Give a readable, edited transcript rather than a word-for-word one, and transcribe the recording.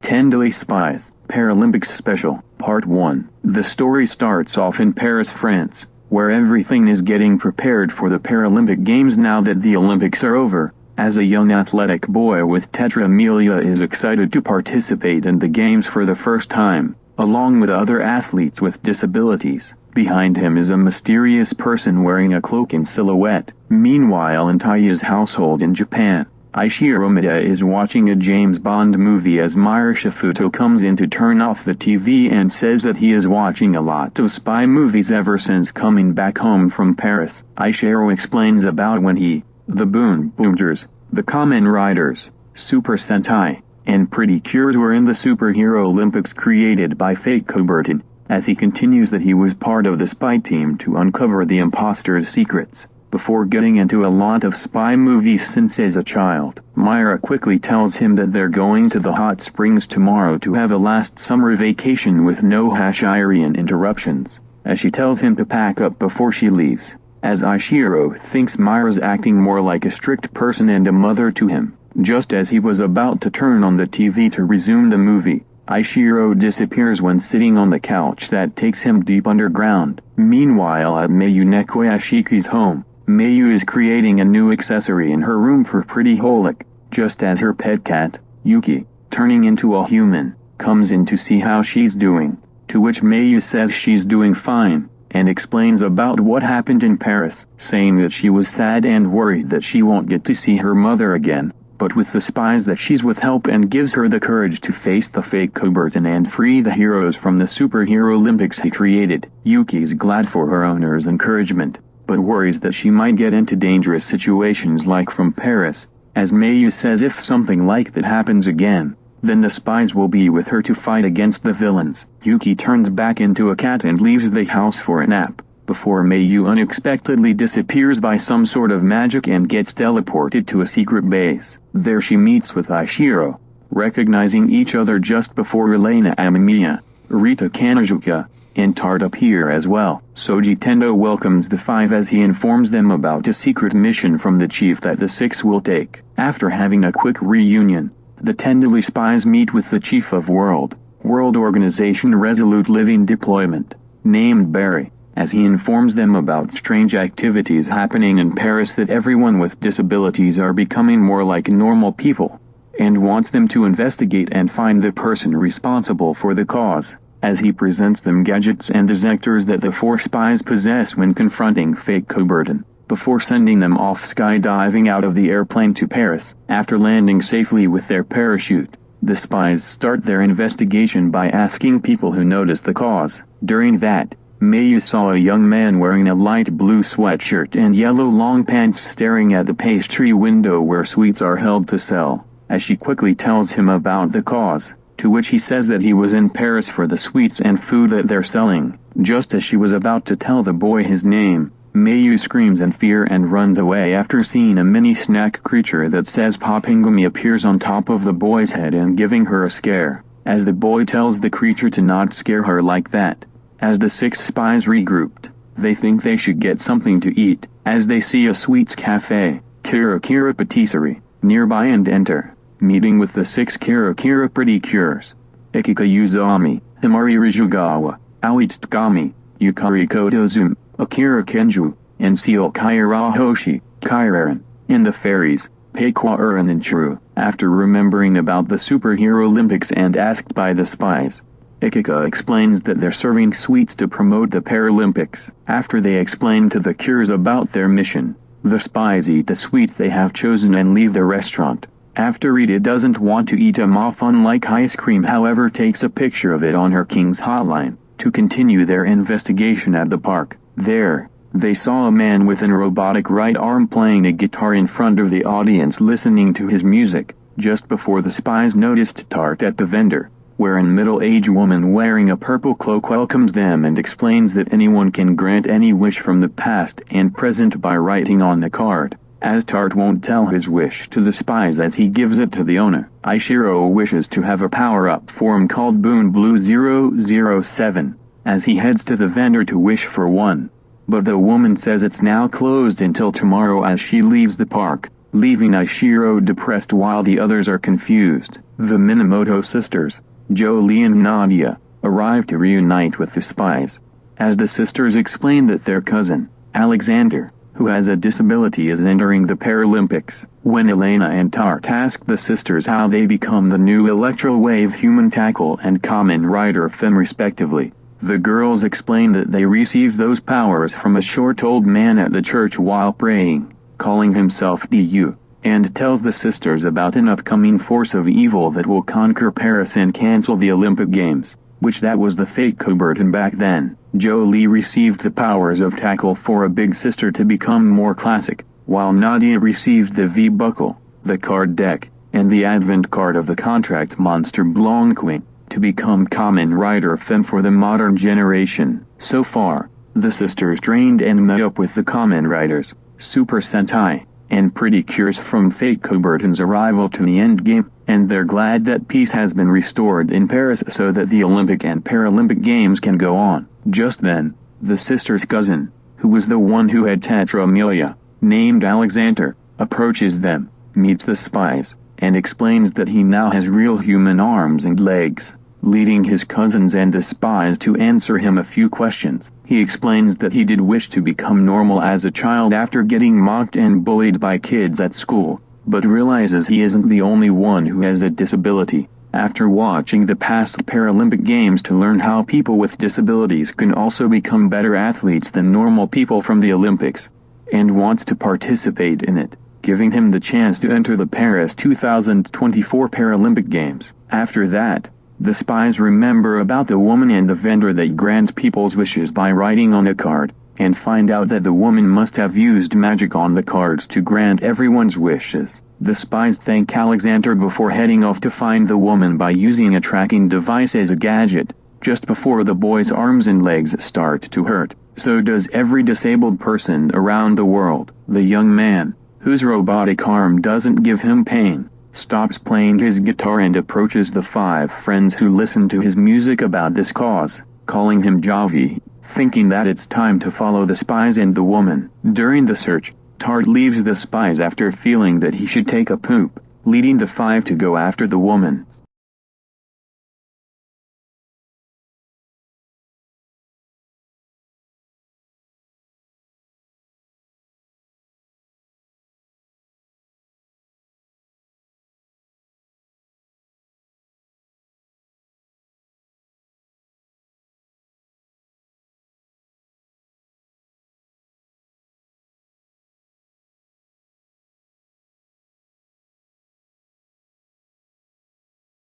Tendoly Spies, Paralympics Special, Part 1. The story starts off in Paris, France, where everything is getting prepared for the Paralympic Games now that the Olympics are over. As a young athletic boy with tetraamelia is excited to participate in the Games for the first time, along with other athletes with disabilities. Behind him is a mysterious person wearing a cloak in silhouette. Meanwhile, in Taiya's household in Japan, Ishiro Mida is watching a James Bond movie as Meyer Shifuto comes in to turn off the TV and says that he is watching a lot of spy movies ever since coming back home from Paris. Ishiro explains about when he, the Boon Boomers, the Kamen Riders, Super Sentai, and Pretty Cures were in the Superhero Olympics created by Fake Coubertin, as he continues that he was part of the spy team to uncover the imposter's secrets. Before getting into a lot of spy movies since as a child, Myra quickly tells him that they're going to the hot springs tomorrow to have a last summer vacation with no Hashirian interruptions, as she tells him to pack up before she leaves, as Ishiro thinks Myra's acting more like a strict person and a mother to him. Just as he was about to turn on the TV to resume the movie, Ishiro disappears when sitting on the couch that takes him deep underground. Meanwhile, at Mayu Nekoyashiki's home, Mayu is creating a new accessory in her room for Pretty Holic, just as her pet cat, Yuki, turning into a human, comes in to see how she's doing, to which Mayu says she's doing fine, and explains about what happened in Paris, saying that she was sad and worried that she won't get to see her mother again, but with the spies that she's with help and gives her the courage to face the fake Coubertin and free the heroes from the Superhero Olympics he created. Yuki's glad for her owner's encouragement, but worries that she might get into dangerous situations like from Paris, as Mayu says if something like that happens again, then the spies will be with her to fight against the villains. Yuki turns back into a cat and leaves the house for a nap, before Mayu unexpectedly disappears by some sort of magic and gets teleported to a secret base. There she meets with Ishiro, recognizing each other just before Elena Amamiya, Rita Kanajuka, and Tart appear as well. Soji Tendo welcomes the five as he informs them about a secret mission from the chief that the six will take. After having a quick reunion, the Tendoly Spies meet with the chief of World Organization Resolute Living Deployment, named Barry, as he informs them about strange activities happening in Paris that everyone with disabilities are becoming more like normal people, and wants them to investigate and find the person responsible for the cause, as he presents them gadgets and detectors that the four spies possess when confronting fake Coubertin, before sending them off skydiving out of the airplane to Paris. After landing safely with their parachute, the spies start their investigation by asking people who noticed the cause. During that, Mayu saw a young man wearing a light blue sweatshirt and yellow long pants staring at the pastry window where sweets are held to sell, as she quickly tells him about the cause, to which he says that he was in Paris for the sweets and food that they're selling. Just as she was about to tell the boy his name, Mayu screams in fear and runs away after seeing a mini snack creature that says Popingumi appears on top of the boy's head and giving her a scare, as the boy tells the creature to not scare her like that. As the six spies regrouped, they think they should get something to eat, as they see a sweets cafe, Kira Kira Patisserie, nearby and enter, meeting with the six Kira Kira Pretty Cures, Ikika Yuzami, Himari Rijugawa, Aoi Tsukami, Yukari Kodozumi, Akira Kenju, and Seal Kaira Hoshi, Kairan, and the fairies, Peikwa Uran and Churu. After remembering about the Superhero Olympics and asked by the spies, Ikika explains that they're serving sweets to promote the Paralympics. After they explain to the Cures about their mission, the spies eat the sweets they have chosen and leave the restaurant. After Rita doesn't want to eat a muffin like ice cream, however takes a picture of it on her King's hotline, to continue their investigation at the park. There, they saw a man with an robotic right arm playing a guitar in front of the audience listening to his music, just before the spies noticed Tart at the vendor, where a middle-aged woman wearing a purple cloak welcomes them and explains that anyone can grant any wish from the past and present by writing on the card, as Tart won't tell his wish to the spies as he gives it to the owner. Ishiro wishes to have a power-up form called Boon Blue 007, as he heads to the vendor to wish for one, but the woman says it's now closed until tomorrow as she leaves the park. leaving Ishiro depressed while the others are confused. The Minamoto sisters, Jolie and Nadia, arrive to reunite with the spies. As the sisters explain that their cousin, Alexander, who has a disability, is entering the Paralympics. When Elena and Tart ask the sisters how they become the new Electro-Wave Human Tackle and Kamen Rider Femme respectively, the girls explain that they received those powers from a short old man at the church while praying, calling himself Du, and tells the sisters about an upcoming force of evil that will conquer Paris and cancel the Olympic Games, which that was the fake Coubertin back then. Jolie received the powers of Tackle for a big sister to become more classic, while Nadia received the V-Buckle, the card deck, and the advent card of the contract monster Blanquin, to become Kamen Rider Femme for the modern generation. So far, the sisters trained and met up with the Kamen Riders, Super Sentai, and Pretty Cures from fake Coubertin's arrival to the endgame, and they're glad that peace has been restored in Paris so that the Olympic and Paralympic Games can go on. Just then, the sister's cousin, who was the one who had tetraamelia, named Alexander, approaches them, meets the spies, and explains that he now has real human arms and legs, leading his cousins and the spies to answer him a few questions. He explains that he did wish to become normal as a child after getting mocked and bullied by kids at school, but realizes he isn't the only one who has a disability, after watching the past Paralympic Games to learn how people with disabilities can also become better athletes than normal people from the Olympics, and wants to participate in it, giving him the chance to enter the Paris 2024 Paralympic Games. After that, the spies remember about the woman and the vendor that grants people's wishes by writing on a card, and find out that the woman must have used magic on the cards to grant everyone's wishes. The spies thank Alexander before heading off to find the woman by using a tracking device as a gadget. Just before the boy's arms and legs start to hurt, so does every disabled person around the world. The young man, whose robotic arm doesn't give him pain, stops playing his guitar and approaches the 5 friends who listen to his music about this cause, calling him Javi, thinking that it's time to follow the spies and the woman. During the search, Tart leaves the spies after feeling that he should take a poop, leading the 5 to go after the woman.